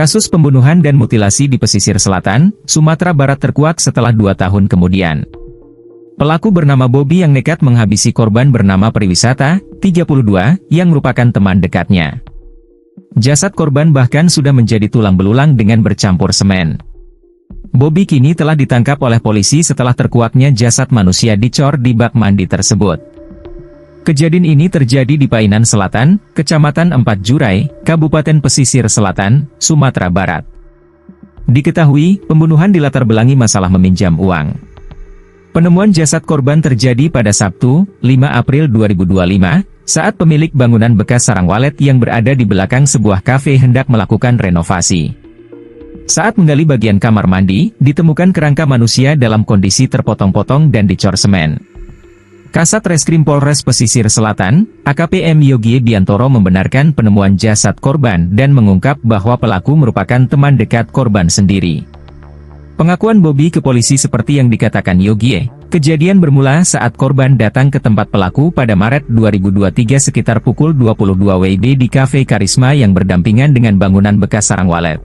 Kasus pembunuhan dan mutilasi di pesisir selatan, Sumatera Barat terkuak setelah 2 tahun kemudian. Pelaku bernama Bobby yang nekat menghabisi korban bernama Priwisata, 32, yang merupakan teman dekatnya. Jasad korban bahkan sudah menjadi tulang belulang dengan bercampur semen. Bobby kini telah ditangkap oleh polisi setelah terkuaknya jasad manusia dicor di bak mandi tersebut. Kejadian ini terjadi di Painan Selatan, Kecamatan Empat Jurai, Kabupaten Pesisir Selatan, Sumatera Barat. Diketahui, pembunuhan dilatar belangi masalah meminjam uang. Penemuan jasad korban terjadi pada Sabtu, 5 April 2025, saat pemilik bangunan bekas sarang walet yang berada di belakang sebuah kafe hendak melakukan renovasi. Saat menggali bagian kamar mandi, ditemukan kerangka manusia dalam kondisi terpotong-potong dan dicor semen. Kasat Reskrim Polres Pesisir Selatan, AKP M. Yogi Biantoro membenarkan penemuan jasad korban dan mengungkap bahwa pelaku merupakan teman dekat korban sendiri. Pengakuan Bobby ke polisi seperti yang dikatakan Yogi, kejadian bermula saat korban datang ke tempat pelaku pada Maret 2023 sekitar pukul 22 WIB di Cafe Karisma yang berdampingan dengan bangunan bekas sarang walet.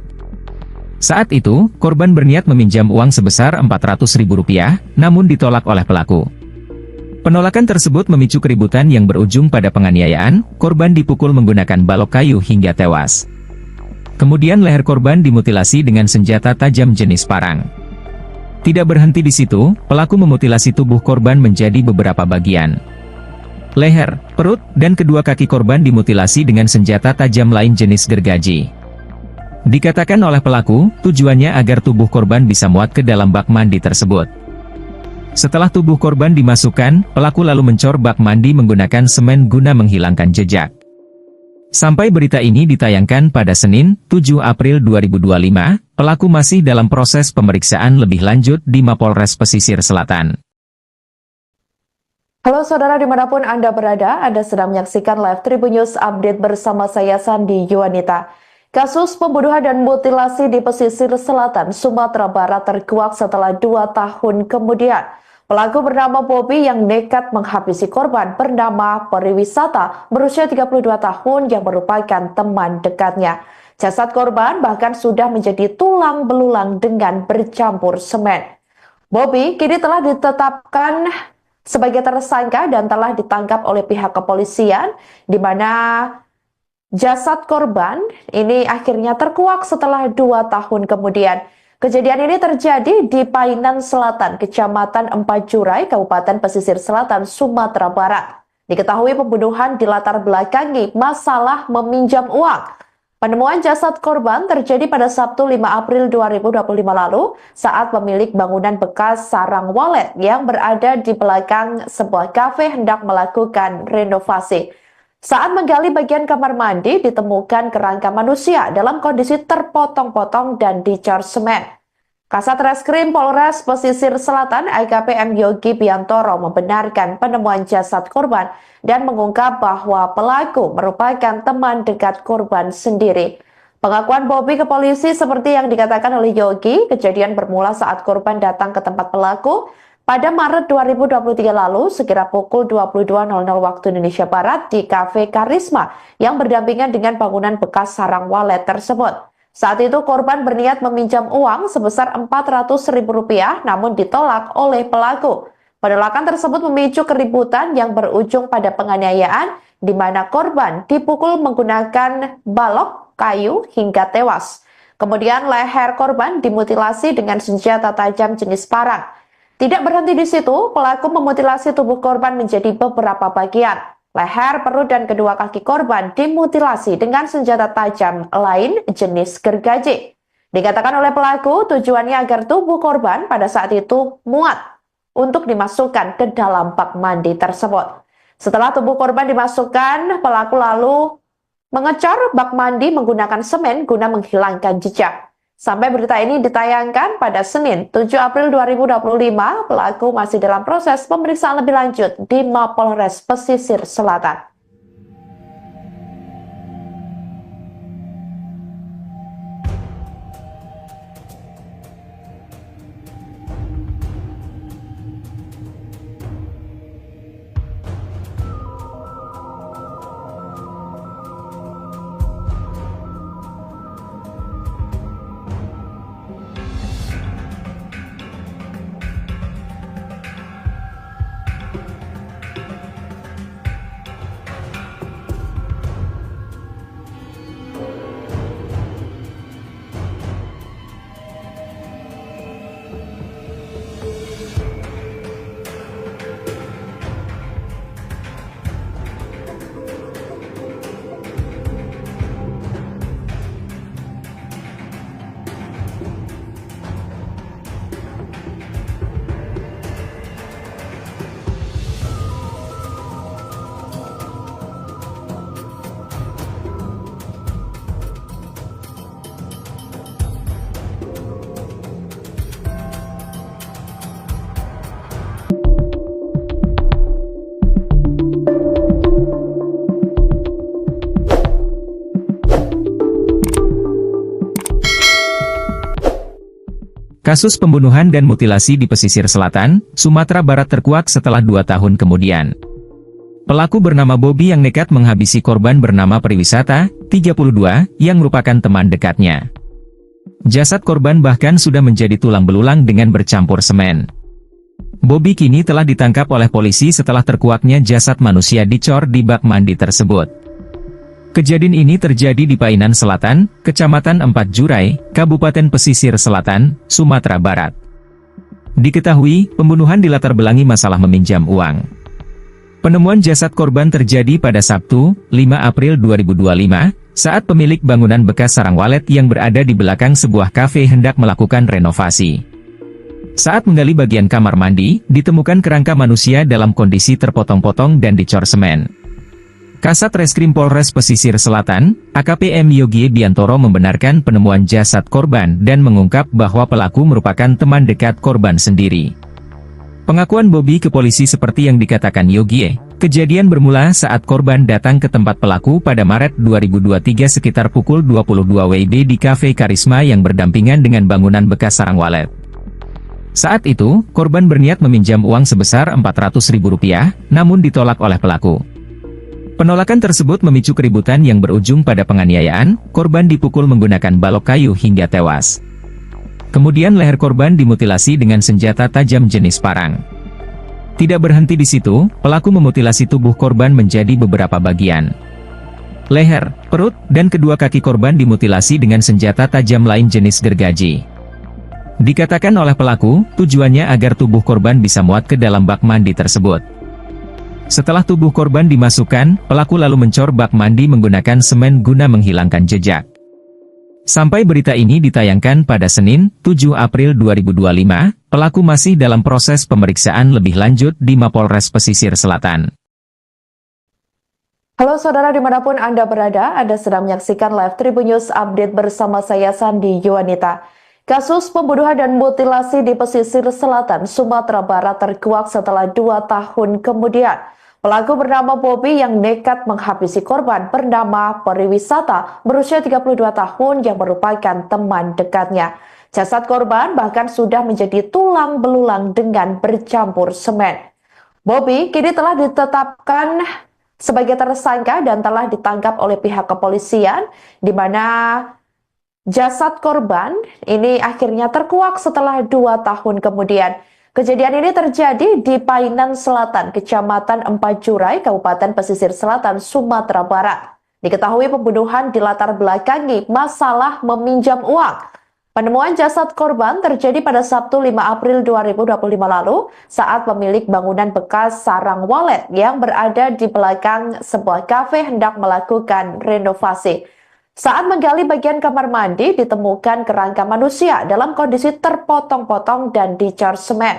Saat itu, korban berniat meminjam uang sebesar Rp400.000, namun ditolak oleh pelaku. Penolakan tersebut memicu keributan yang berujung pada penganiayaan, korban dipukul menggunakan balok kayu hingga tewas. Kemudian leher korban dimutilasi dengan senjata tajam jenis parang. Tidak berhenti di situ, pelaku memutilasi tubuh korban menjadi beberapa bagian. Leher, perut, dan kedua kaki korban dimutilasi dengan senjata tajam lain jenis gergaji. Dikatakan oleh pelaku, tujuannya agar tubuh korban bisa muat ke dalam bak mandi tersebut. Setelah tubuh korban dimasukkan, pelaku lalu mencor bak mandi menggunakan semen guna menghilangkan jejak. Sampai berita ini ditayangkan pada Senin, 7 April 2025, pelaku masih dalam proses pemeriksaan lebih lanjut di Mapolres Pesisir Selatan. Halo saudara dimanapun Anda berada, Anda sedang menyaksikan live Tribun News Update bersama saya Sandi Yuanita. Kasus pembunuhan dan mutilasi di pesisir selatan Sumatera Barat terkuak setelah 2 tahun kemudian. Pelaku bernama Bobby yang nekat menghabisi korban bernama Priwisata berusia 32 tahun yang merupakan teman dekatnya. Jasad korban bahkan sudah menjadi tulang belulang dengan bercampur semen. Bobby kini telah ditetapkan sebagai tersangka dan telah ditangkap oleh pihak kepolisian, di mana jasad korban ini akhirnya terkuak setelah 2 tahun kemudian. Kejadian ini terjadi di Painan Selatan, Kecamatan Empat Jurai, Kabupaten Pesisir Selatan, Sumatera Barat. Diketahui pembunuhan dilatar belakangi masalah meminjam uang. Penemuan jasad korban terjadi pada Sabtu 5 April 2025 lalu saat pemilik bangunan bekas sarang walet yang berada di belakang sebuah kafe hendak melakukan renovasi. Saat menggali bagian kamar mandi, ditemukan kerangka manusia dalam kondisi terpotong-potong dan dicor semen. Kasat Reskrim Polres Pesisir Selatan AKP M. Yogi Biantoro membenarkan penemuan jasad korban dan mengungkap bahwa pelaku merupakan teman dekat korban sendiri. Pengakuan Bobby ke polisi seperti yang dikatakan oleh Yogi, kejadian bermula saat korban datang ke tempat pelaku pada Maret 2023 lalu, sekira pukul 22.00 waktu Indonesia Barat di Cafe Karisma yang berdampingan dengan bangunan bekas sarang walet tersebut. Saat itu korban berniat meminjam uang sebesar Rp400.000 namun ditolak oleh pelaku. Penolakan tersebut memicu keributan yang berujung pada penganiayaan di mana korban dipukul menggunakan balok kayu hingga tewas. Kemudian leher korban dimutilasi dengan senjata tajam jenis parang. Tidak berhenti di situ, pelaku memutilasi tubuh korban menjadi beberapa bagian. Leher, perut, dan kedua kaki korban dimutilasi dengan senjata tajam lain jenis gergaji. Dikatakan oleh pelaku, tujuannya agar tubuh korban pada saat itu muat untuk dimasukkan ke dalam bak mandi tersebut. Setelah tubuh korban dimasukkan, pelaku lalu mengecor bak mandi menggunakan semen guna menghilangkan jejak. Sampai berita ini ditayangkan pada Senin 7 April 2025, pelaku masih dalam proses pemeriksaan lebih lanjut di Mapolres Pesisir Selatan. Kasus pembunuhan dan mutilasi di pesisir selatan, Sumatera Barat terkuak setelah 2 tahun kemudian. Pelaku bernama Bobby yang nekat menghabisi korban bernama Priwisata, 32, yang merupakan teman dekatnya. Jasad korban bahkan sudah menjadi tulang belulang dengan bercampur semen. Bobby kini telah ditangkap oleh polisi setelah terkuaknya jasad manusia dicor di bak mandi tersebut. Kejadian ini terjadi di Painan Selatan, Kecamatan Empat Jurai, Kabupaten Pesisir Selatan, Sumatera Barat. Diketahui, pembunuhan dilatar belangi masalah meminjam uang. Penemuan jasad korban terjadi pada Sabtu, 5 April 2025, saat pemilik bangunan bekas sarang walet yang berada di belakang sebuah kafe hendak melakukan renovasi. Saat menggali bagian kamar mandi, ditemukan kerangka manusia dalam kondisi terpotong-potong dan dicor semen. Kasat Reskrim Polres Pesisir Selatan, AKP M. Yogie Biantoro membenarkan penemuan jasad korban dan mengungkap bahwa pelaku merupakan teman dekat korban sendiri. Pengakuan Bobby ke polisi seperti yang dikatakan Yogie, kejadian bermula saat korban datang ke tempat pelaku pada Maret 2023 sekitar pukul 22 WIB di Cafe Karisma yang berdampingan dengan bangunan bekas sarang walet. Saat itu, korban berniat meminjam uang sebesar Rp400.000, namun ditolak oleh pelaku. Penolakan tersebut memicu keributan yang berujung pada penganiayaan, korban dipukul menggunakan balok kayu hingga tewas. Kemudian leher korban dimutilasi dengan senjata tajam jenis parang. Tidak berhenti di situ, pelaku memutilasi tubuh korban menjadi beberapa bagian. Leher, perut, dan kedua kaki korban dimutilasi dengan senjata tajam lain jenis gergaji. Dikatakan oleh pelaku, tujuannya agar tubuh korban bisa muat ke dalam bak mandi tersebut. Setelah tubuh korban dimasukkan, pelaku lalu mencor bak mandi menggunakan semen guna menghilangkan jejak. Sampai berita ini ditayangkan pada Senin, 7 April 2025, pelaku masih dalam proses pemeriksaan lebih lanjut di Mapolres Pesisir Selatan. Halo saudara dimanapun Anda berada, Anda sedang menyaksikan live Tribun News Update bersama saya Sandi Yuwanita. Kasus pembunuhan dan mutilasi di pesisir selatan Sumatera Barat terkuak setelah 2 tahun kemudian. Pelaku bernama Bobby yang nekat menghabisi korban bernama Priwisata berusia 32 tahun yang merupakan teman dekatnya. Jasad korban bahkan sudah menjadi tulang belulang dengan bercampur semen. Bobby kini telah ditetapkan sebagai tersangka dan telah ditangkap oleh pihak kepolisian, di mana jasad korban ini akhirnya terkuak setelah 2 tahun kemudian. Kejadian ini terjadi di Painan Selatan, Kecamatan Empat Jurai, Kabupaten Pesisir Selatan, Sumatera Barat. Diketahui pembunuhan dilatar belakangi masalah meminjam uang. Penemuan jasad korban terjadi pada Sabtu 5 April 2025 lalu saat pemilik bangunan bekas sarang walet yang berada di belakang sebuah kafe hendak melakukan renovasi. Saat menggali bagian kamar mandi, ditemukan kerangka manusia dalam kondisi terpotong-potong dan dicor semen.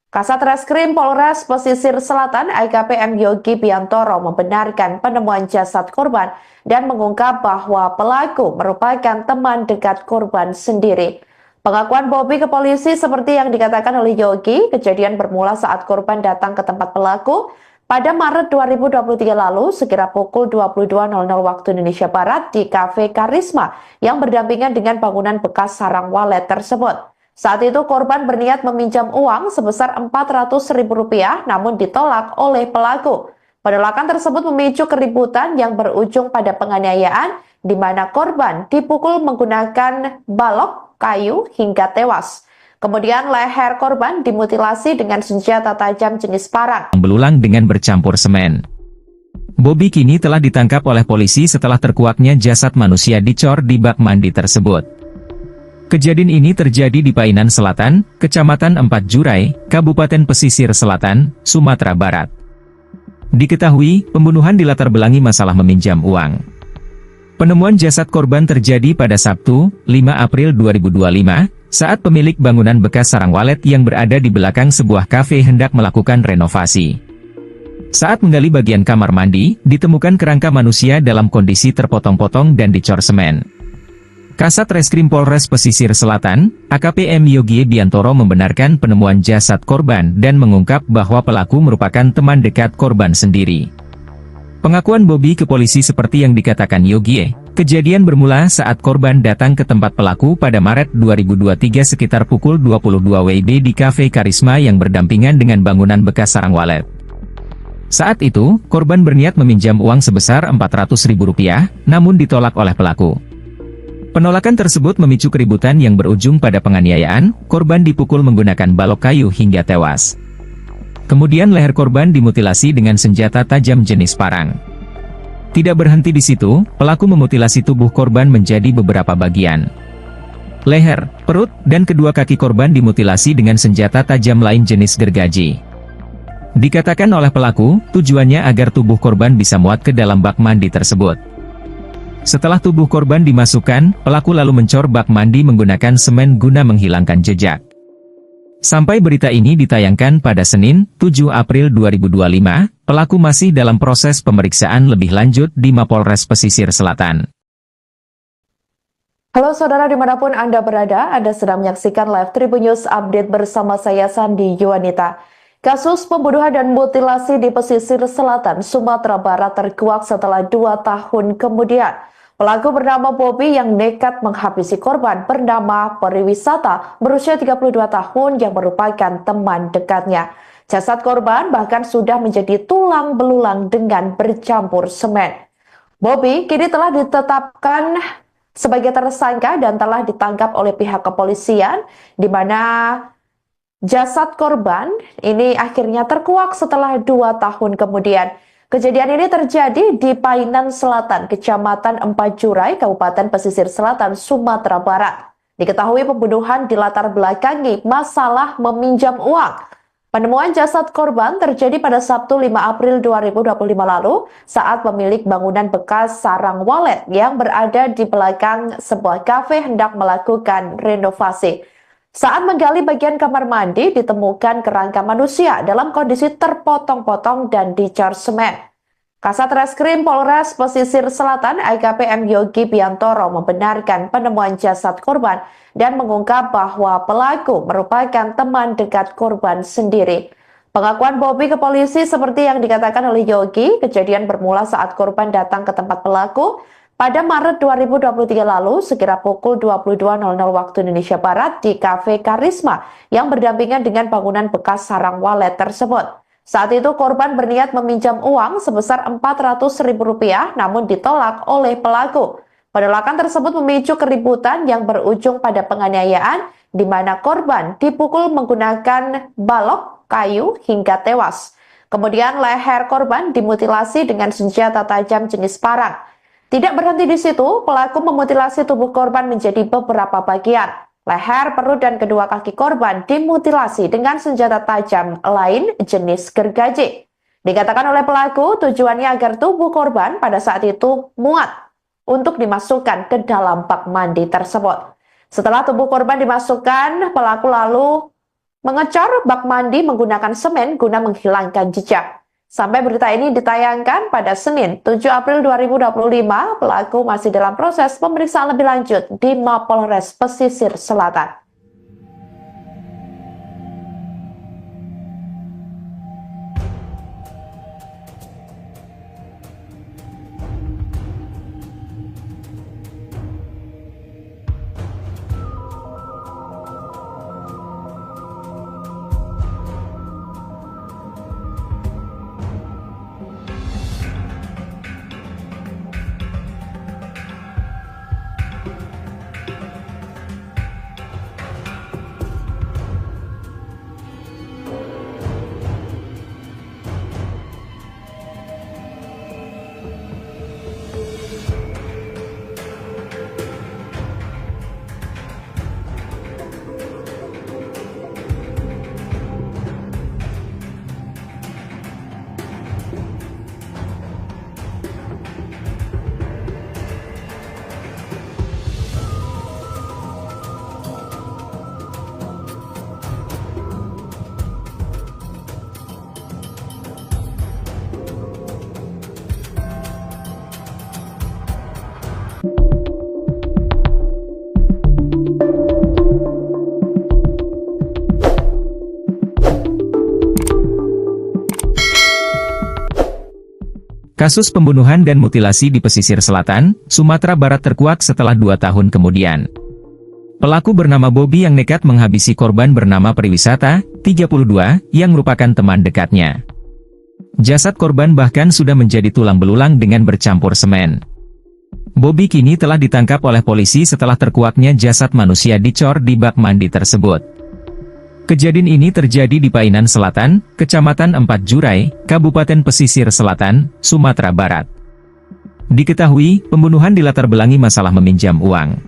Kasat Reskrim Polres Pesisir Selatan AKP M. Yogie Biantoro membenarkan penemuan jasad korban dan mengungkap bahwa pelaku merupakan teman dekat korban sendiri. Pengakuan Bobby ke polisi seperti yang dikatakan oleh Yogie, kejadian bermula saat korban datang ke tempat pelaku pada Maret 2023 lalu, sekira pukul 22.00 waktu Indonesia Barat di Cafe Karisma yang berdampingan dengan bangunan bekas sarang walet tersebut. Saat itu korban berniat meminjam uang sebesar Rp400.000 namun ditolak oleh pelaku. Penolakan tersebut memicu keributan yang berujung pada penganiayaan di mana korban dipukul menggunakan balok kayu hingga tewas. Kemudian leher korban dimutilasi dengan senjata tajam jenis parang. Belulang dengan bercampur semen. Bobby kini telah ditangkap oleh polisi setelah terkuaknya jasad manusia dicor di bak mandi tersebut. Kejadian ini terjadi di Painan Selatan, Kecamatan Empat Jurai, Kabupaten Pesisir Selatan, Sumatera Barat. Diketahui, pembunuhan dilatar belangi masalah meminjam uang. Penemuan jasad korban terjadi pada Sabtu, 5 April 2025, saat pemilik bangunan bekas sarang walet yang berada di belakang sebuah kafe hendak melakukan renovasi. Saat menggali bagian kamar mandi, ditemukan kerangka manusia dalam kondisi terpotong-potong dan dicor semen. Kasat Reskrim Polres Pesisir Selatan, AKP M. Yogie Biantoro membenarkan penemuan jasad korban dan mengungkap bahwa pelaku merupakan teman dekat korban sendiri. Pengakuan Bobby ke polisi seperti yang dikatakan Yogie, Kejadian bermula saat korban datang ke tempat pelaku pada Maret 2023 sekitar pukul 22 WIB di Cafe Karisma yang berdampingan dengan bangunan bekas sarang walet. Saat itu, korban berniat meminjam uang sebesar Rp400.000, namun ditolak oleh pelaku. Penolakan tersebut memicu keributan yang berujung pada penganiayaan, korban dipukul menggunakan balok kayu hingga tewas. Kemudian leher korban dimutilasi dengan senjata tajam jenis parang. Tidak berhenti di situ, pelaku memutilasi tubuh korban menjadi beberapa bagian. Leher, perut, dan kedua kaki korban dimutilasi dengan senjata tajam lain jenis gergaji. Dikatakan oleh pelaku, tujuannya agar tubuh korban bisa muat ke dalam bak mandi tersebut. Setelah tubuh korban dimasukkan, pelaku lalu mencor bak mandi menggunakan semen guna menghilangkan jejak. Sampai berita ini ditayangkan pada Senin, 7 April 2025, pelaku masih dalam proses pemeriksaan lebih lanjut di Mapolres Pesisir Selatan. Halo saudara dimanapun Anda berada, Anda sedang menyaksikan live Tribun News Update bersama saya Sandi Yuwanita. Kasus pembunuhan dan mutilasi di pesisir selatan Sumatera Barat terkuak setelah 2 tahun kemudian. Pelaku bernama Bobby yang nekat menghabisi korban bernama Periwisata berusia 32 tahun yang merupakan teman dekatnya. Jasad korban bahkan sudah menjadi tulang belulang dengan bercampur semen. Bobby kini telah ditetapkan sebagai tersangka dan telah ditangkap oleh pihak kepolisian, di mana jasad korban ini akhirnya terkuak setelah 2 tahun kemudian. Kejadian ini terjadi di Painan Selatan, Kecamatan Empat-Jurai, Kabupaten Pesisir Selatan, Sumatera Barat. Diketahui pembunuhan dilatar belakangi masalah meminjam uang. Penemuan jasad korban terjadi pada Sabtu 5 April 2025 lalu saat pemilik bangunan bekas sarang walet yang berada di belakang sebuah kafe hendak melakukan renovasi. Saat menggali bagian kamar mandi, ditemukan kerangka manusia dalam kondisi terpotong-potong dan dicor semen. Kasat Reskrim Polres Pesisir Selatan AKP M. Yogi Biantoro membenarkan penemuan jasad korban dan mengungkap bahwa pelaku merupakan teman dekat korban sendiri. Pengakuan Bobby ke polisi seperti yang dikatakan oleh Yogi, kejadian bermula saat korban datang ke tempat pelaku pada Maret 2023 lalu, sekira pukul 22.00 waktu Indonesia Barat di Cafe Karisma yang berdampingan dengan bangunan bekas sarang walet tersebut. Saat itu korban berniat meminjam uang sebesar Rp400.000 namun ditolak oleh pelaku. Penolakan tersebut memicu keributan yang berujung pada penganiayaan di mana korban dipukul menggunakan balok kayu hingga tewas. Kemudian leher korban dimutilasi dengan senjata tajam jenis parang. Tidak berhenti di situ, pelaku memutilasi tubuh korban menjadi beberapa bagian. Leher, perut, dan kedua kaki korban dimutilasi dengan senjata tajam lain jenis gergaji. Dikatakan oleh pelaku, tujuannya agar tubuh korban pada saat itu muat untuk dimasukkan ke dalam bak mandi tersebut. Setelah tubuh korban dimasukkan, pelaku lalu mengecor bak mandi menggunakan semen guna menghilangkan jejak. Sampai berita ini ditayangkan pada Senin 7 April 2025, pelaku masih dalam proses pemeriksaan lebih lanjut di Mapolres Pesisir Selatan. Kasus pembunuhan dan mutilasi di pesisir selatan, Sumatera Barat terkuak setelah 2 tahun kemudian. Pelaku bernama Bobby yang nekat menghabisi korban bernama Priwisata, 32, yang merupakan teman dekatnya. Jasad korban bahkan sudah menjadi tulang belulang dengan bercampur semen. Bobby kini telah ditangkap oleh polisi setelah terkuaknya jasad manusia dicor di bak mandi tersebut. Kejadian ini terjadi di Painan Selatan, Kecamatan Empat Jurai, Kabupaten Pesisir Selatan, Sumatera Barat. Diketahui, pembunuhan dilatar belangi masalah meminjam uang.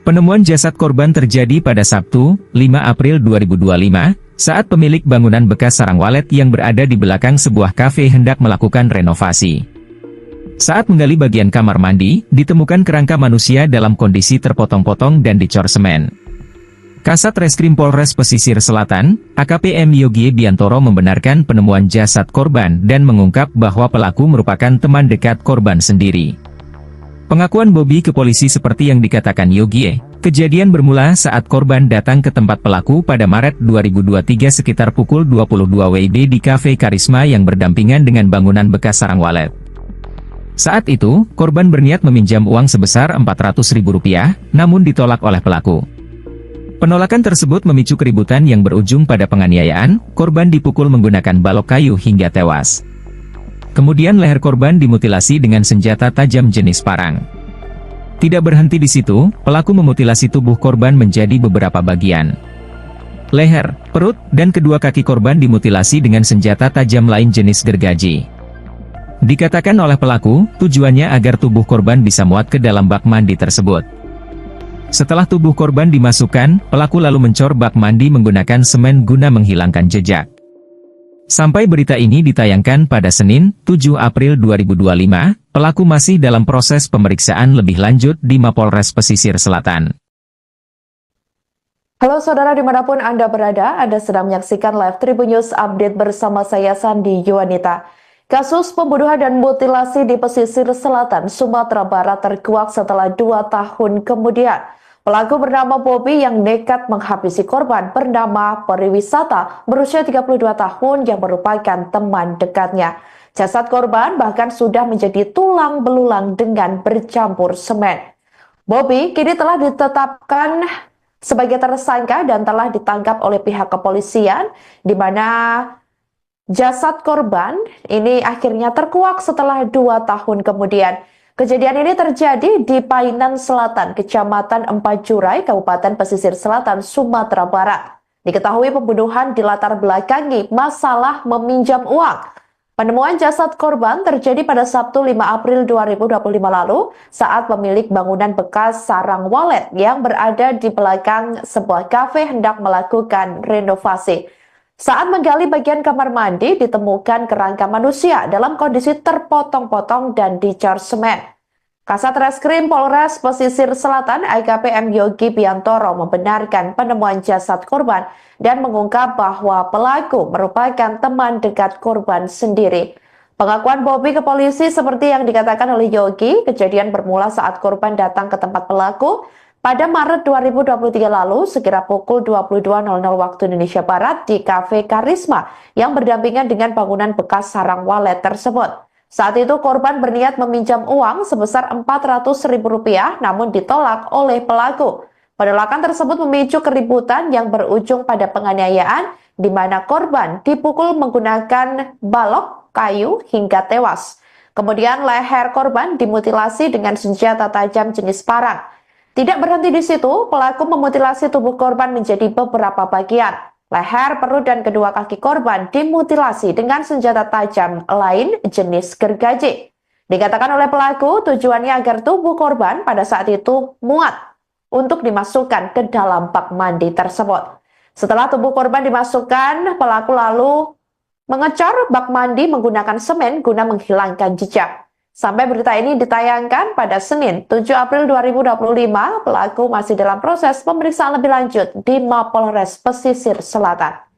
Penemuan jasad korban terjadi pada Sabtu, 5 April 2025, saat pemilik bangunan bekas sarang walet yang berada di belakang sebuah kafe hendak melakukan renovasi. Saat menggali bagian kamar mandi, ditemukan kerangka manusia dalam kondisi terpotong-potong dan dicor semen. Kasat Reskrim Polres Pesisir Selatan, AKP M. Yogie Biantoro membenarkan penemuan jasad korban dan mengungkap bahwa pelaku merupakan teman dekat korban sendiri. Pengakuan Bobby ke polisi seperti yang dikatakan Yogie, kejadian bermula saat korban datang ke tempat pelaku pada Maret 2023 sekitar pukul 22 WIB di Cafe Karisma yang berdampingan dengan bangunan bekas sarang walet. Saat itu, korban berniat meminjam uang sebesar Rp400.000, namun ditolak oleh pelaku. Penolakan tersebut memicu keributan yang berujung pada penganiayaan, korban dipukul menggunakan balok kayu hingga tewas. Kemudian leher korban dimutilasi dengan senjata tajam jenis parang. Tidak berhenti di situ, pelaku memutilasi tubuh korban menjadi beberapa bagian. Leher, perut, dan kedua kaki korban dimutilasi dengan senjata tajam lain jenis gergaji. Dikatakan oleh pelaku, tujuannya agar tubuh korban bisa muat ke dalam bak mandi tersebut. Setelah tubuh korban dimasukkan, pelaku lalu mencor bak mandi menggunakan semen guna menghilangkan jejak. Sampai berita ini ditayangkan pada Senin, 7 April 2025, pelaku masih dalam proses pemeriksaan lebih lanjut di Mapolres Pesisir Selatan. Halo saudara dimanapun Anda berada, Anda sedang menyaksikan live Tribun News Update bersama saya Sandi Yuwanita. Kasus pembunuhan dan mutilasi di pesisir selatan Sumatera Barat terkuak setelah 2 tahun kemudian. Pelaku bernama Bobby yang nekat menghabisi korban bernama Priwisata berusia 32 tahun yang merupakan teman dekatnya. Jasad korban bahkan sudah menjadi tulang belulang dengan bercampur semen. Bobby kini telah ditetapkan sebagai tersangka dan telah ditangkap oleh pihak kepolisian, di mana jasad korban ini akhirnya terkuak setelah 2 tahun kemudian. Kejadian ini terjadi di Painan Selatan, Kecamatan Empat Jurai, Kabupaten Pesisir Selatan, Sumatera Barat. Diketahui pembunuhan dilatar belakangi masalah meminjam uang. Penemuan jasad korban terjadi pada Sabtu 5 April 2025 lalu saat pemilik bangunan bekas sarang walet yang berada di belakang sebuah kafe hendak melakukan renovasi. Saat menggali bagian kamar mandi, ditemukan kerangka manusia dalam kondisi terpotong-potong dan dicor semen. Kasat Reskrim Polres Pesisir Selatan AKP M. Yogie Biantoro membenarkan penemuan jasad korban dan mengungkap bahwa pelaku merupakan teman dekat korban sendiri. Pengakuan Bobby ke polisi seperti yang dikatakan oleh Yogie, kejadian bermula saat korban datang ke tempat pelaku pada Maret 2023 lalu, sekira pukul 22.00 waktu Indonesia Barat di Cafe Karisma yang berdampingan dengan bangunan bekas sarang walet tersebut. Saat itu korban berniat meminjam uang sebesar Rp400.000 namun ditolak oleh pelaku. Penolakan tersebut memicu keributan yang berujung pada penganiayaan di mana korban dipukul menggunakan balok kayu hingga tewas. Kemudian leher korban dimutilasi dengan senjata tajam jenis parang. Tidak berhenti di situ, pelaku memutilasi tubuh korban menjadi beberapa bagian. Leher, perut, dan kedua kaki korban dimutilasi dengan senjata tajam lain jenis gergaji. Dikatakan oleh pelaku, tujuannya agar tubuh korban pada saat itu muat untuk dimasukkan ke dalam bak mandi tersebut. Setelah tubuh korban dimasukkan, pelaku lalu mengecor bak mandi menggunakan semen guna menghilangkan jejak. Sampai berita ini ditayangkan pada Senin 7 April 2025, pelaku masih dalam proses pemeriksaan lebih lanjut di Mapolres Pesisir Selatan.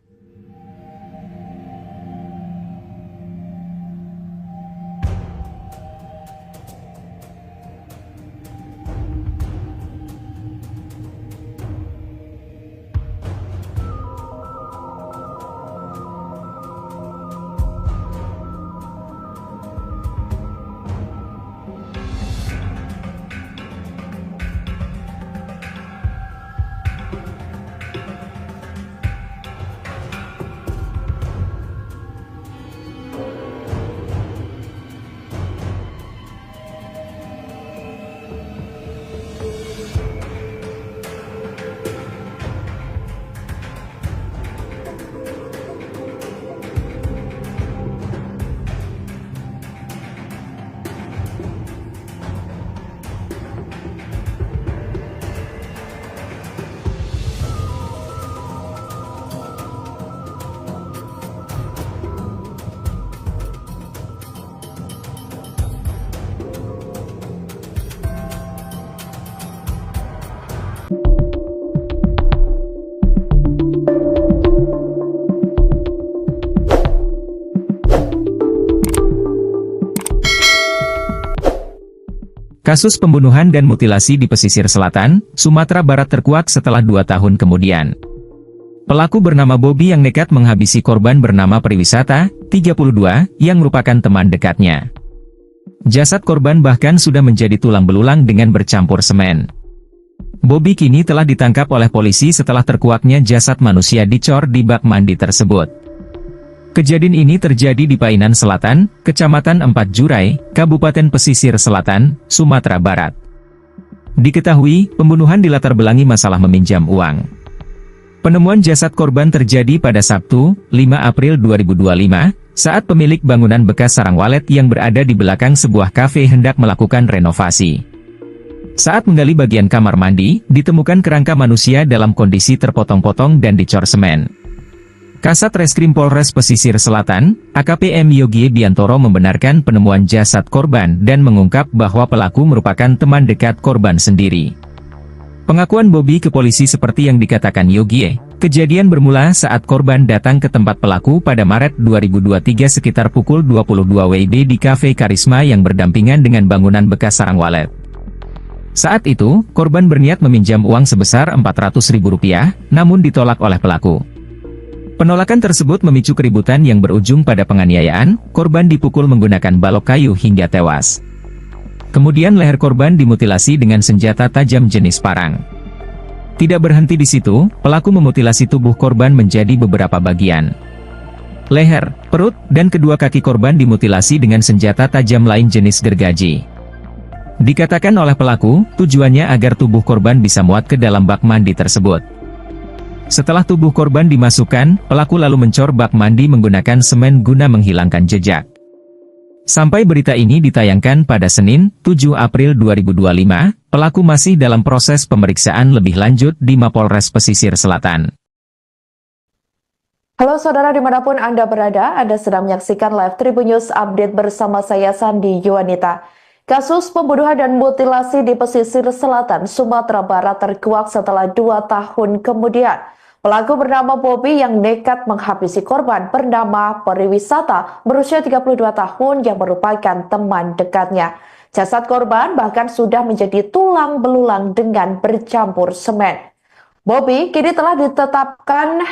Kasus pembunuhan dan mutilasi di pesisir selatan, Sumatera Barat terkuak setelah 2 tahun kemudian. Pelaku bernama Bobby yang nekat menghabisi korban bernama Priwisata, 32, yang merupakan teman dekatnya. Jasad korban bahkan sudah menjadi tulang belulang dengan bercampur semen. Bobby kini telah ditangkap oleh polisi setelah terkuaknya jasad manusia dicor di bak mandi tersebut. Kejadian ini terjadi di Painan Selatan, Kecamatan Empat Jurai, Kabupaten Pesisir Selatan, Sumatera Barat. Diketahui, pembunuhan dilatar belangi masalah meminjam uang. Penemuan jasad korban terjadi pada Sabtu, 5 April 2025, saat pemilik bangunan bekas sarang walet yang berada di belakang sebuah kafe hendak melakukan renovasi. Saat menggali bagian kamar mandi, ditemukan kerangka manusia dalam kondisi terpotong-potong dan dicor semen. Kasat Reskrim Polres Pesisir Selatan, AKP M. Yogie Biantoro membenarkan penemuan jasad korban dan mengungkap bahwa pelaku merupakan teman dekat korban sendiri. Pengakuan Bobby ke polisi seperti yang dikatakan Yogie, kejadian bermula saat korban datang ke tempat pelaku pada Maret 2023 sekitar pukul 22 WIB di Cafe Karisma yang berdampingan dengan bangunan bekas sarang walet. Saat itu, korban berniat meminjam uang sebesar Rp400.000, namun ditolak oleh pelaku. Penolakan tersebut memicu keributan yang berujung pada penganiayaan, korban dipukul menggunakan balok kayu hingga tewas. Kemudian leher korban dimutilasi dengan senjata tajam jenis parang. Tidak berhenti di situ, pelaku memutilasi tubuh korban menjadi beberapa bagian. Leher, perut, dan kedua kaki korban dimutilasi dengan senjata tajam lain jenis gergaji. Dikatakan oleh pelaku, tujuannya agar tubuh korban bisa muat ke dalam bak mandi tersebut. Setelah tubuh korban dimasukkan, pelaku lalu mencor bak mandi menggunakan semen guna menghilangkan jejak. Sampai berita ini ditayangkan pada Senin, 7 April 2025, pelaku masih dalam proses pemeriksaan lebih lanjut di Mapolres Pesisir Selatan. Halo saudara dimanapun Anda berada, Anda sedang menyaksikan live Tribun News Update bersama saya Sandi Yuwanita. Kasus pembunuhan dan mutilasi di pesisir selatan Sumatera Barat terkuak setelah 2 tahun kemudian. Pelaku bernama Bobby yang nekat menghabisi korban bernama Priwisata berusia 32 tahun yang merupakan teman dekatnya. Jasad korban bahkan sudah menjadi tulang belulang dengan bercampur semen. Bobby kini telah ditetapkan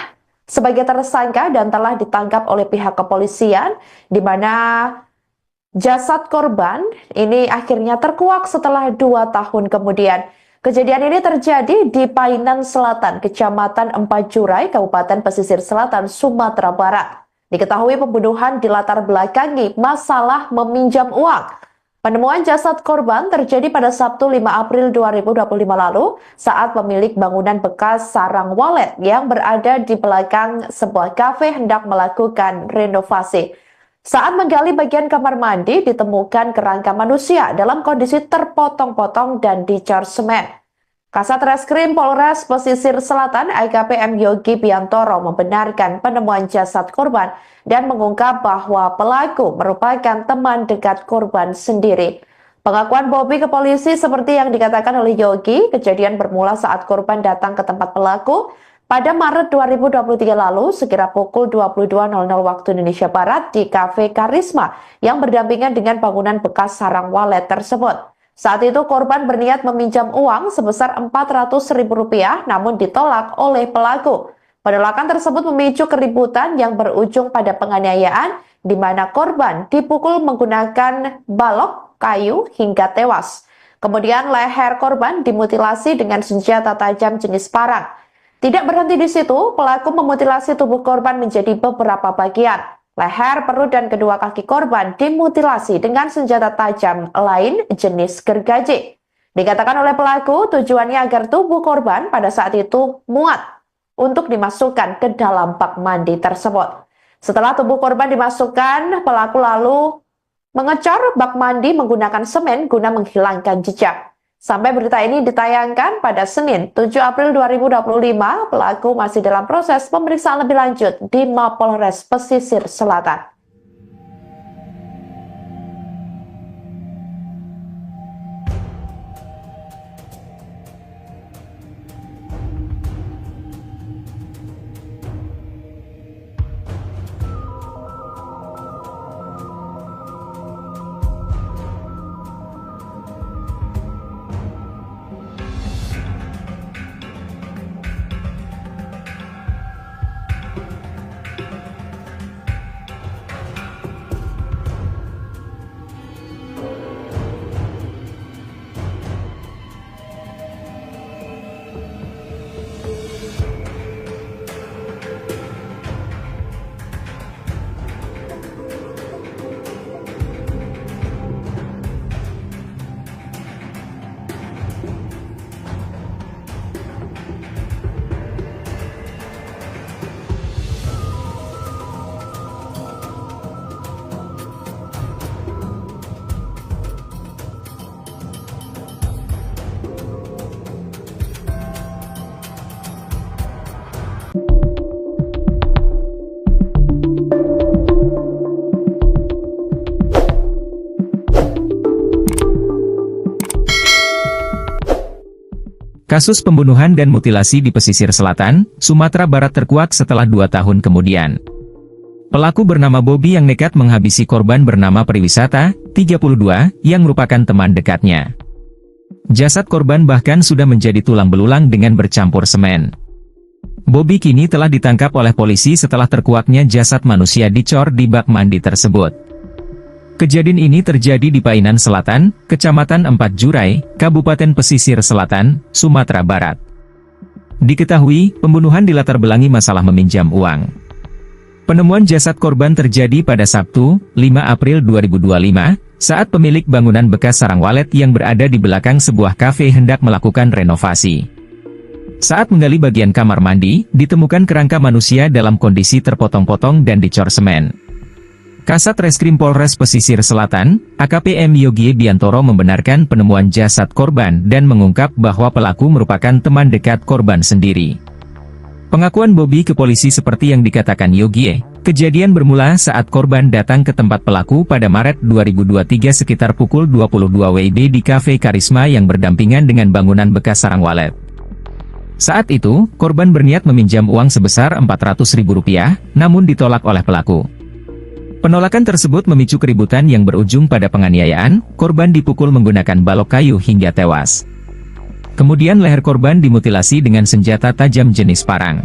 sebagai tersangka dan telah ditangkap oleh pihak kepolisian, di mana jasad korban ini akhirnya terkuak setelah 2 tahun kemudian. Kejadian ini terjadi di Painan Selatan, Kecamatan Empat Jurai, Kabupaten Pesisir Selatan, Sumatera Barat. Diketahui pembunuhan dilatar belakangi masalah meminjam uang. Penemuan jasad korban terjadi pada Sabtu 5 April 2025 lalu saat pemilik bangunan bekas sarang walet yang berada di belakang sebuah kafe hendak melakukan renovasi. Saat menggali bagian kamar mandi, ditemukan kerangka manusia dalam kondisi terpotong-potong dan dicor semen. Kasat Reskrim Polres Pesisir Selatan AKP M. Yogie Biantoro membenarkan penemuan jasad korban dan mengungkap bahwa pelaku merupakan teman dekat korban sendiri. Pengakuan Bobby ke polisi seperti yang dikatakan oleh Yogie, kejadian bermula saat korban datang ke tempat pelaku pada Maret 2023 lalu, sekira pukul 22.00 waktu Indonesia Barat di Cafe Karisma yang berdampingan dengan bangunan bekas sarang walet tersebut. Saat itu korban berniat meminjam uang sebesar Rp400.000 namun ditolak oleh pelaku. Penolakan tersebut memicu keributan yang berujung pada penganiayaan di mana korban dipukul menggunakan balok kayu hingga tewas. Kemudian leher korban dimutilasi dengan senjata tajam jenis parang. Tidak berhenti di situ, pelaku memutilasi tubuh korban menjadi beberapa bagian. Leher, perut, dan kedua kaki korban dimutilasi dengan senjata tajam lain jenis gergaji. Dikatakan oleh pelaku, tujuannya agar tubuh korban pada saat itu muat untuk dimasukkan ke dalam bak mandi tersebut. Setelah tubuh korban dimasukkan, pelaku lalu mengecor bak mandi menggunakan semen guna menghilangkan jejak. Sampai berita ini ditayangkan pada Senin 7 April 2025, pelaku masih dalam proses pemeriksaan lebih lanjut di Mapolres Pesisir Selatan. Kasus pembunuhan dan mutilasi di pesisir selatan, Sumatera Barat terkuak setelah 2 tahun kemudian. Pelaku bernama Bobby yang nekat menghabisi korban bernama Priwisata, 32, yang merupakan teman dekatnya. Jasad korban bahkan sudah menjadi tulang belulang dengan bercampur semen. Bobby kini telah ditangkap oleh polisi setelah terkuaknya jasad manusia dicor di bak mandi tersebut. Kejadian ini terjadi di Painan Selatan, Kecamatan Empat Jurai, Kabupaten Pesisir Selatan, Sumatera Barat. Diketahui, pembunuhan dilatar belangi masalah meminjam uang. Penemuan jasad korban terjadi pada Sabtu, 5 April 2025, saat pemilik bangunan bekas sarang walet yang berada di belakang sebuah kafe hendak melakukan renovasi. Saat menggali bagian kamar mandi, ditemukan kerangka manusia dalam kondisi terpotong-potong dan dicor semen. Kasat Reskrim Polres Pesisir Selatan, AKP M. Yogie Biantoro membenarkan penemuan jasad korban dan mengungkap bahwa pelaku merupakan teman dekat korban sendiri. Pengakuan Bobby ke polisi seperti yang dikatakan Yogie, kejadian bermula saat korban datang ke tempat pelaku pada Maret 2023 sekitar pukul 22 WIB di Cafe Karisma yang berdampingan dengan bangunan bekas sarang walet. Saat itu, korban berniat meminjam uang sebesar Rp400.000, namun ditolak oleh pelaku. Penolakan tersebut memicu keributan yang berujung pada penganiayaan, korban dipukul menggunakan balok kayu hingga tewas. Kemudian leher korban dimutilasi dengan senjata tajam jenis parang.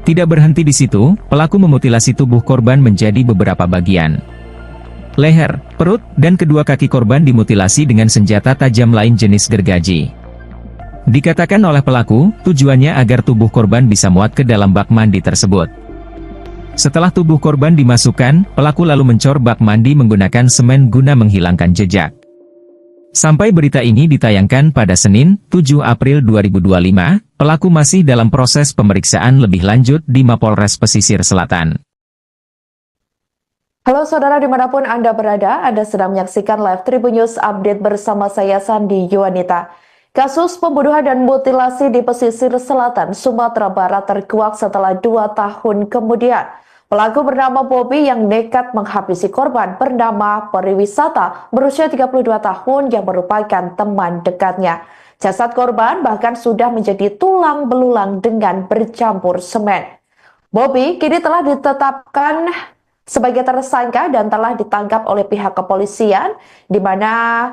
Tidak berhenti di situ, pelaku memutilasi tubuh korban menjadi beberapa bagian. Leher, perut, dan kedua kaki korban dimutilasi dengan senjata tajam lain jenis gergaji. Dikatakan oleh pelaku, tujuannya agar tubuh korban bisa muat ke dalam bak mandi tersebut. Setelah tubuh korban dimasukkan, pelaku lalu mencor bak mandi menggunakan semen guna menghilangkan jejak. Sampai berita ini ditayangkan pada Senin, 7 April 2025, pelaku masih dalam proses pemeriksaan lebih lanjut di Mapolres Pesisir Selatan. Halo saudara dimanapun Anda berada, Anda sedang menyaksikan live Tribun News Update bersama saya Sandi Yuwanita. Kasus pembunuhan dan mutilasi di pesisir selatan Sumatera Barat terkuak setelah 2 tahun kemudian. Pelaku bernama Bobby yang nekat menghabisi korban bernama Priwisata berusia 32 tahun yang merupakan teman dekatnya. Jasad korban bahkan sudah menjadi tulang belulang dengan bercampur semen. Bobby kini telah ditetapkan sebagai tersangka dan telah ditangkap oleh pihak kepolisian, di mana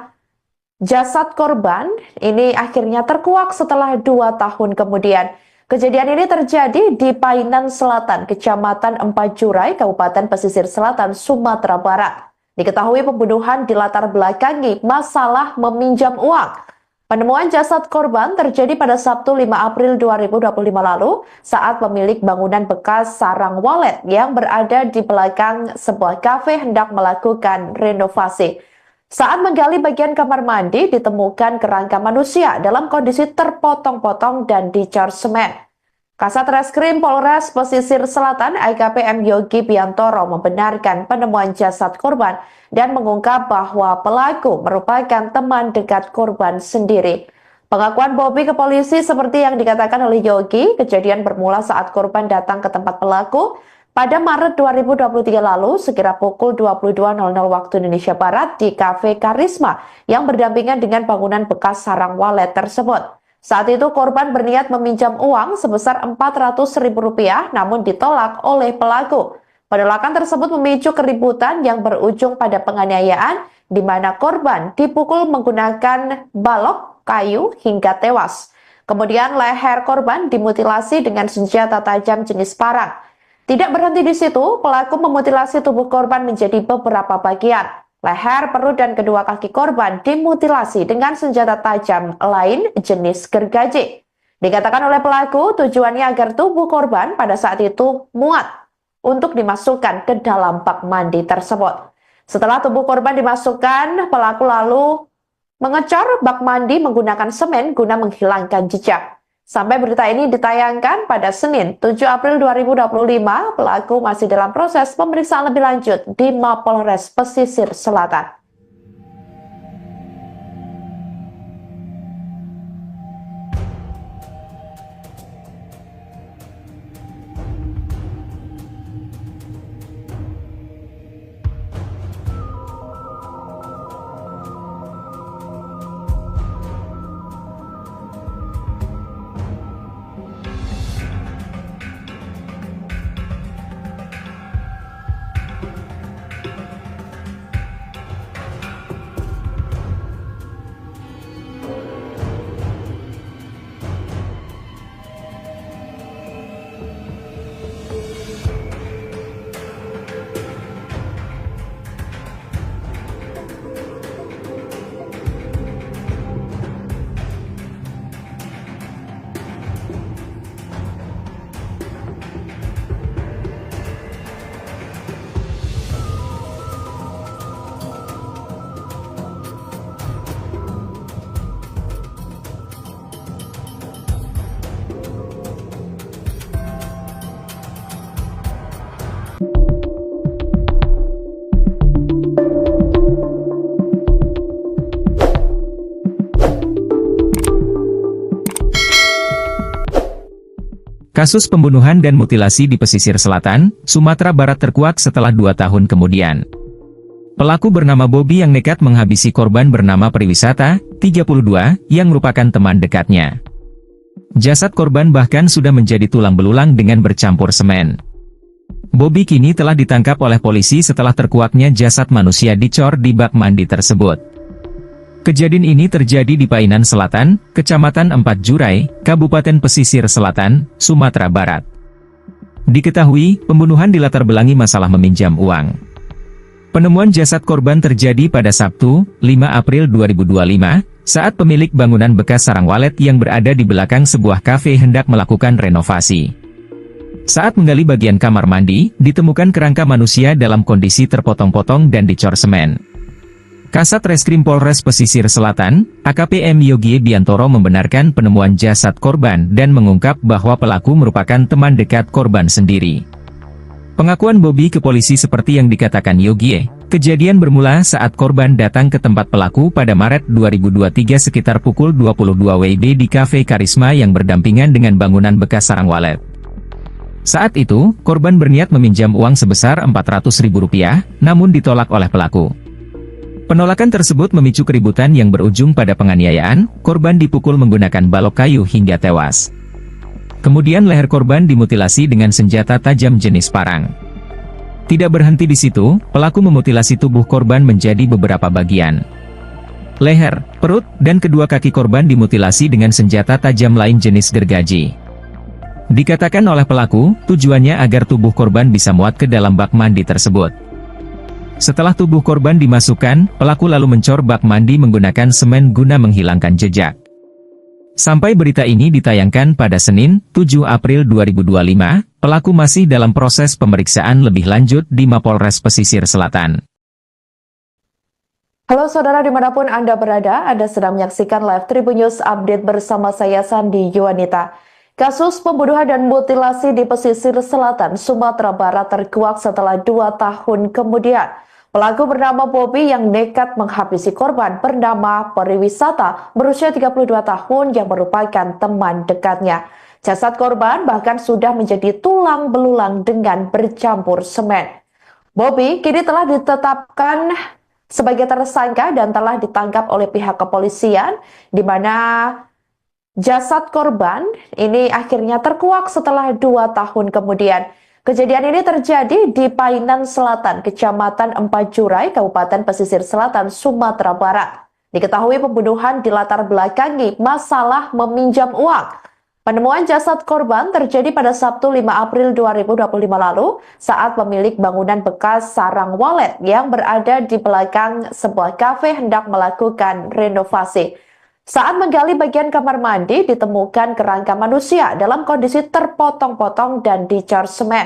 jasad korban ini akhirnya terkuak setelah 2 tahun kemudian. Kejadian ini terjadi di Painan Selatan, Kecamatan Empat Jurai, Kabupaten Pesisir Selatan, Sumatera Barat. Diketahui pembunuhan dilatar belakangi masalah meminjam uang. Penemuan jasad korban terjadi pada Sabtu 5 April 2025 lalu saat pemilik bangunan bekas sarang walet yang berada di belakang sebuah kafe hendak melakukan renovasi. Saat menggali bagian kamar mandi, ditemukan kerangka manusia dalam kondisi terpotong-potong dan dicor semen. Kasat Reskrim Polres Pesisir Selatan AKP M. Yogie Biantoro membenarkan penemuan jasad korban dan mengungkap bahwa pelaku merupakan teman dekat korban sendiri. Pengakuan Bobby ke polisi seperti yang dikatakan oleh Yogie, kejadian bermula saat korban datang ke tempat pelaku pada Maret 2023 lalu, sekira pukul 22.00 waktu Indonesia Barat di Cafe Karisma yang berdampingan dengan bangunan bekas sarang walet tersebut. Saat itu korban berniat meminjam uang sebesar Rp400.000 namun ditolak oleh pelaku. Penolakan tersebut memicu keributan yang berujung pada penganiayaan di mana korban dipukul menggunakan balok kayu hingga tewas. Kemudian leher korban dimutilasi dengan senjata tajam jenis parang. Tidak berhenti di situ, pelaku memutilasi tubuh korban menjadi beberapa bagian. Leher, perut, dan kedua kaki korban dimutilasi dengan senjata tajam lain jenis gergaji. Dikatakan oleh pelaku, tujuannya agar tubuh korban pada saat itu muat untuk dimasukkan ke dalam bak mandi tersebut. Setelah tubuh korban dimasukkan, pelaku lalu mengecor bak mandi menggunakan semen guna menghilangkan jejak. Sampai berita ini ditayangkan pada Senin 7 April 2025, pelaku masih dalam proses pemeriksaan lebih lanjut di Mapolres Pesisir Selatan. Kasus pembunuhan dan mutilasi di pesisir selatan, Sumatera Barat terkuak setelah 2 tahun kemudian. Pelaku bernama Bobby yang nekat menghabisi korban bernama Priwisata, 32, yang merupakan teman dekatnya. Jasad korban bahkan sudah menjadi tulang belulang dengan bercampur semen. Bobby kini telah ditangkap oleh polisi setelah terkuaknya jasad manusia dicor di bak mandi tersebut. Kejadian ini terjadi di Painan Selatan, Kecamatan Empat Jurai, Kabupaten Pesisir Selatan, Sumatera Barat. Diketahui, pembunuhan dilatar belangi masalah meminjam uang. Penemuan jasad korban terjadi pada Sabtu, 5 April 2025, saat pemilik bangunan bekas sarang walet yang berada di belakang sebuah kafe hendak melakukan renovasi. Saat menggali bagian kamar mandi, ditemukan kerangka manusia dalam kondisi terpotong-potong dan dicor semen. Kasat Reskrim Polres Pesisir Selatan, AKP M. Yogie Biantoro membenarkan penemuan jasad korban dan mengungkap bahwa pelaku merupakan teman dekat korban sendiri. Pengakuan Bobby ke polisi seperti yang dikatakan Yogie, kejadian bermula saat korban datang ke tempat pelaku pada Maret 2023 sekitar pukul 22 WIB di Cafe Karisma yang berdampingan dengan bangunan bekas sarang walet. Saat itu, korban berniat meminjam uang sebesar Rp400.000, namun ditolak oleh pelaku. Penolakan tersebut memicu keributan yang berujung pada penganiayaan, korban dipukul menggunakan balok kayu hingga tewas. Kemudian leher korban dimutilasi dengan senjata tajam jenis parang. Tidak berhenti di situ, pelaku memutilasi tubuh korban menjadi beberapa bagian. Leher, perut, dan kedua kaki korban dimutilasi dengan senjata tajam lain jenis gergaji. Dikatakan oleh pelaku, tujuannya agar tubuh korban bisa muat ke dalam bak mandi tersebut. Setelah tubuh korban dimasukkan, pelaku lalu mencor bak mandi menggunakan semen guna menghilangkan jejak. Sampai berita ini ditayangkan pada Senin, 7 April 2025, pelaku masih dalam proses pemeriksaan lebih lanjut di Mapolres Pesisir Selatan. Halo saudara dimanapun Anda berada, Anda sedang menyaksikan live Tribun News Update bersama saya Sandi Yuwanita. Kasus pembunuhan dan mutilasi di pesisir selatan Sumatera Barat terkuak setelah 2 tahun kemudian. Pelaku bernama Bobby yang nekat menghabisi korban bernama Priwisata berusia 32 tahun yang merupakan teman dekatnya. Jasad korban bahkan sudah menjadi tulang belulang dengan bercampur semen. Bobby kini telah ditetapkan sebagai tersangka dan telah ditangkap oleh pihak kepolisian, di mana jasad korban ini akhirnya terkuak setelah 2 tahun kemudian. Kejadian ini terjadi di Painan Selatan, Kecamatan Empat Jurai, Kabupaten Pesisir Selatan, Sumatera Barat. Diketahui pembunuhan dilatar belakangi masalah meminjam uang. Penemuan jasad korban terjadi pada Sabtu 5 April 2025 lalu saat pemilik bangunan bekas sarang walet yang berada di belakang sebuah kafe hendak melakukan renovasi. Saat menggali bagian kamar mandi, ditemukan kerangka manusia dalam kondisi terpotong-potong dan dicor semen.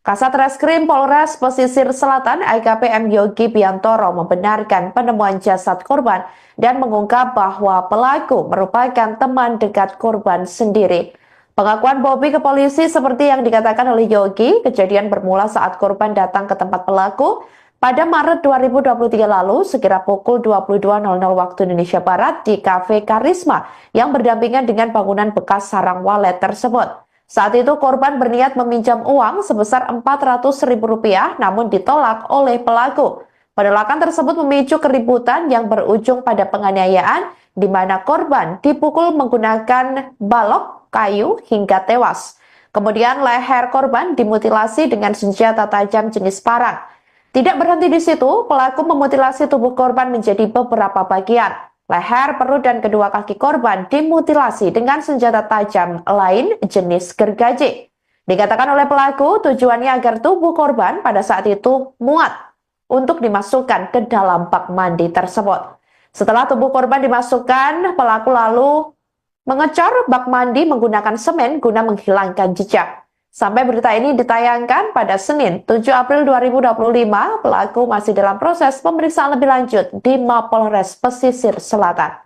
Kasat Reskrim Polres Pesisir Selatan AKP M. Yogie Biantoro membenarkan penemuan jasad korban dan mengungkap bahwa pelaku merupakan teman dekat korban sendiri. Pengakuan Bobby ke polisi seperti yang dikatakan oleh Yogie, kejadian bermula saat korban datang ke tempat pelaku pada Maret 2023 lalu, sekira pukul 22.00 waktu Indonesia Barat di Cafe Karisma yang berdampingan dengan bangunan bekas sarang walet tersebut. Saat itu korban berniat meminjam uang sebesar Rp400.000 namun ditolak oleh pelaku. Penolakan tersebut memicu keributan yang berujung pada penganiayaan di mana korban dipukul menggunakan balok kayu hingga tewas. Kemudian leher korban dimutilasi dengan senjata tajam jenis parang. Tidak berhenti di situ, pelaku memutilasi tubuh korban menjadi beberapa bagian. Leher, perut, dan kedua kaki korban dimutilasi dengan senjata tajam lain jenis gergaji. Dikatakan oleh pelaku, tujuannya agar tubuh korban pada saat itu muat untuk dimasukkan ke dalam bak mandi tersebut. Setelah tubuh korban dimasukkan, pelaku lalu mengecor bak mandi menggunakan semen guna menghilangkan jejak. Sampai berita ini ditayangkan pada Senin 7 April 2025, pelaku masih dalam proses pemeriksaan lebih lanjut di Mapolres Pesisir Selatan.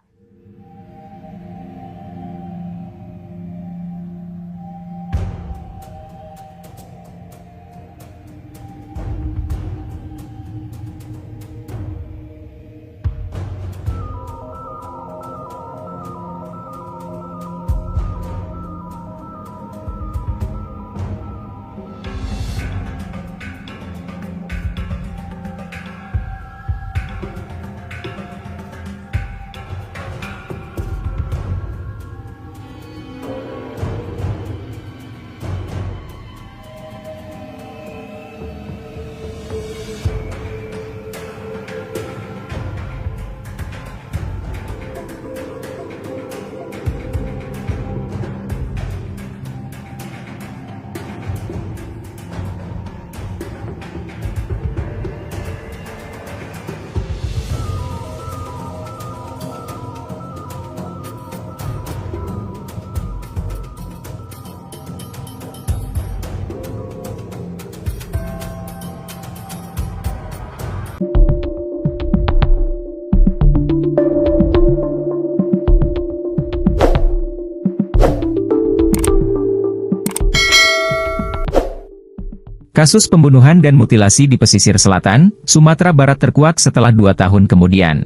Kasus pembunuhan dan mutilasi di pesisir selatan, Sumatera Barat terkuak setelah 2 tahun kemudian.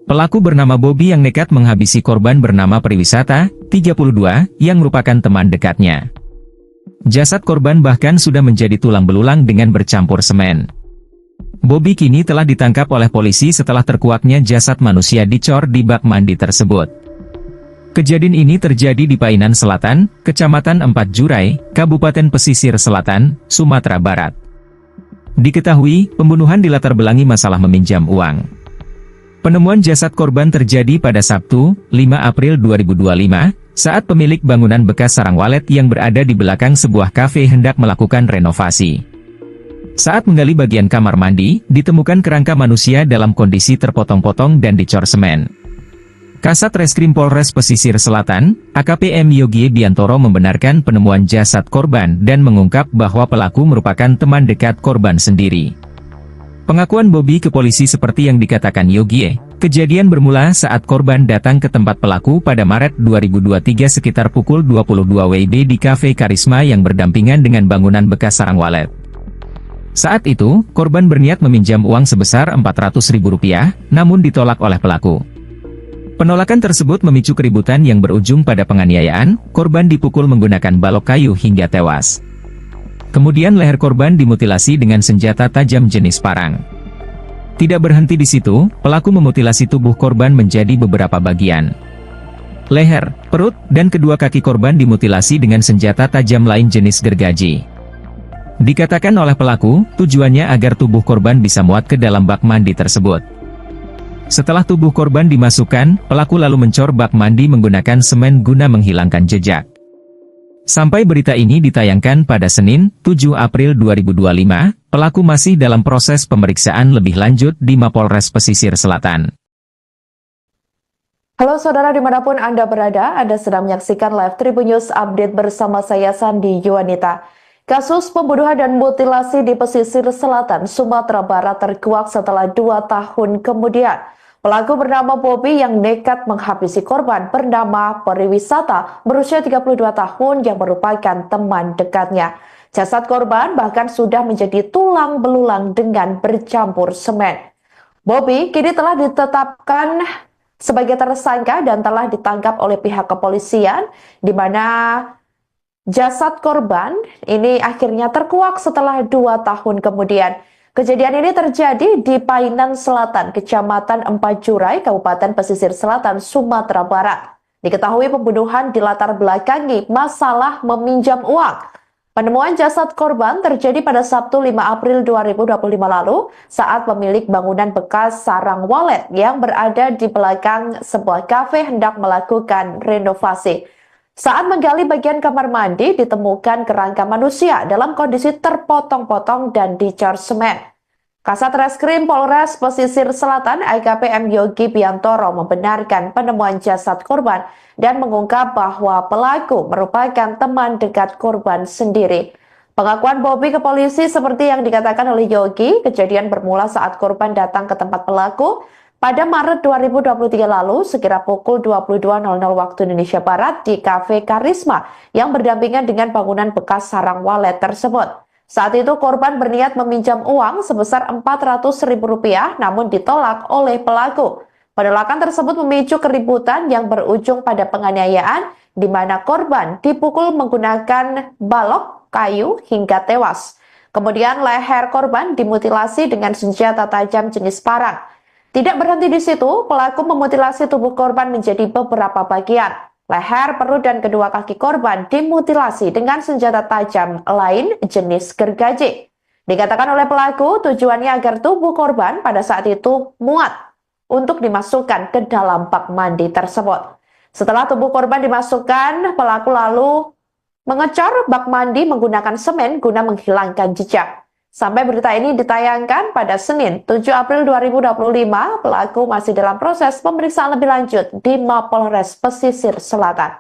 Pelaku bernama Bobby yang nekat menghabisi korban bernama Priwisata, 32, yang merupakan teman dekatnya. Jasad korban bahkan sudah menjadi tulang belulang dengan bercampur semen. Bobby kini telah ditangkap oleh polisi setelah terkuaknya jasad manusia dicor di bak mandi tersebut. Kejadian ini terjadi di Painan Selatan, Kecamatan Empat Jurai, Kabupaten Pesisir Selatan, Sumatera Barat. Diketahui, pembunuhan dilatar belangi masalah meminjam uang. Penemuan jasad korban terjadi pada Sabtu, 5 April 2025, saat pemilik bangunan bekas sarang walet yang berada di belakang sebuah kafe hendak melakukan renovasi. Saat menggali bagian kamar mandi, ditemukan kerangka manusia dalam kondisi terpotong-potong dan dicor semen. Kasat Reskrim Polres Pesisir Selatan, AKP M. Yogie Biantoro membenarkan penemuan jasad korban dan mengungkap bahwa pelaku merupakan teman dekat korban sendiri. Pengakuan Bobby ke polisi seperti yang dikatakan Yogie, kejadian bermula saat korban datang ke tempat pelaku pada Maret 2023 sekitar pukul 22 WIB di Cafe Karisma yang berdampingan dengan bangunan bekas sarang walet. Saat itu, korban berniat meminjam uang sebesar Rp400.000, namun ditolak oleh pelaku. Penolakan tersebut memicu keributan yang berujung pada penganiayaan, korban dipukul menggunakan balok kayu hingga tewas. Kemudian leher korban dimutilasi dengan senjata tajam jenis parang. Tidak berhenti di situ, pelaku memutilasi tubuh korban menjadi beberapa bagian. Leher, perut, dan kedua kaki korban dimutilasi dengan senjata tajam lain jenis gergaji. Dikatakan oleh pelaku, tujuannya agar tubuh korban bisa muat ke dalam bak mandi tersebut. Setelah tubuh korban dimasukkan, pelaku lalu mencor bak mandi menggunakan semen guna menghilangkan jejak. Sampai berita ini ditayangkan pada Senin, 7 April 2025, pelaku masih dalam proses pemeriksaan lebih lanjut di Mapolres Pesisir Selatan. Halo saudara dimanapun Anda berada, Anda sedang menyaksikan live Tribun News Update bersama saya Sandi Yuwanita. Kasus pembunuhan dan mutilasi di pesisir selatan Sumatera Barat terkuak setelah 2 tahun kemudian. Pelaku bernama Bobby yang nekat menghabisi korban bernama Priwisata berusia 32 tahun yang merupakan teman dekatnya. Jasad korban bahkan sudah menjadi tulang belulang dengan bercampur semen. Bobby kini telah ditetapkan sebagai tersangka dan telah ditangkap oleh pihak kepolisian, di mana jasad korban ini akhirnya terkuak setelah 2 tahun kemudian. Kejadian ini terjadi di Painan Selatan, Kecamatan Empat Jurai, Kabupaten Pesisir Selatan, Sumatera Barat. Diketahui pembunuhan dilatar belakangi masalah meminjam uang. Penemuan jasad korban terjadi pada Sabtu 5 April 2025 lalu saat pemilik bangunan bekas sarang walet yang berada di belakang sebuah kafe hendak melakukan renovasi. Saat menggali bagian kamar mandi, ditemukan kerangka manusia dalam kondisi terpotong-potong dan dicor semen. Kasat Reskrim Polres Pesisir Selatan AKP M. Yogie Biantoro membenarkan penemuan jasad korban dan mengungkap bahwa pelaku merupakan teman dekat korban sendiri. Pengakuan Bobby ke polisi seperti yang dikatakan oleh Yogie, kejadian bermula saat korban datang ke tempat pelaku pada Maret 2023 lalu, sekira pukul 22.00 waktu Indonesia Barat di Cafe Karisma yang berdampingan dengan bangunan bekas sarang walet tersebut. Saat itu korban berniat meminjam uang sebesar Rp400.000 namun ditolak oleh pelaku. Penolakan tersebut memicu keributan yang berujung pada penganiayaan di mana korban dipukul menggunakan balok kayu hingga tewas. Kemudian leher korban dimutilasi dengan senjata tajam jenis parang. Tidak berhenti di situ, pelaku memutilasi tubuh korban menjadi beberapa bagian. Leher, perut, dan kedua kaki korban dimutilasi dengan senjata tajam lain jenis gergaji. Dikatakan oleh pelaku, tujuannya agar tubuh korban pada saat itu muat untuk dimasukkan ke dalam bak mandi tersebut. Setelah tubuh korban dimasukkan, pelaku lalu mengecor bak mandi menggunakan semen guna menghilangkan jejak. Sampai berita ini ditayangkan pada Senin 7 April 2025, pelaku masih dalam proses pemeriksaan lebih lanjut di Mapolres Pesisir Selatan.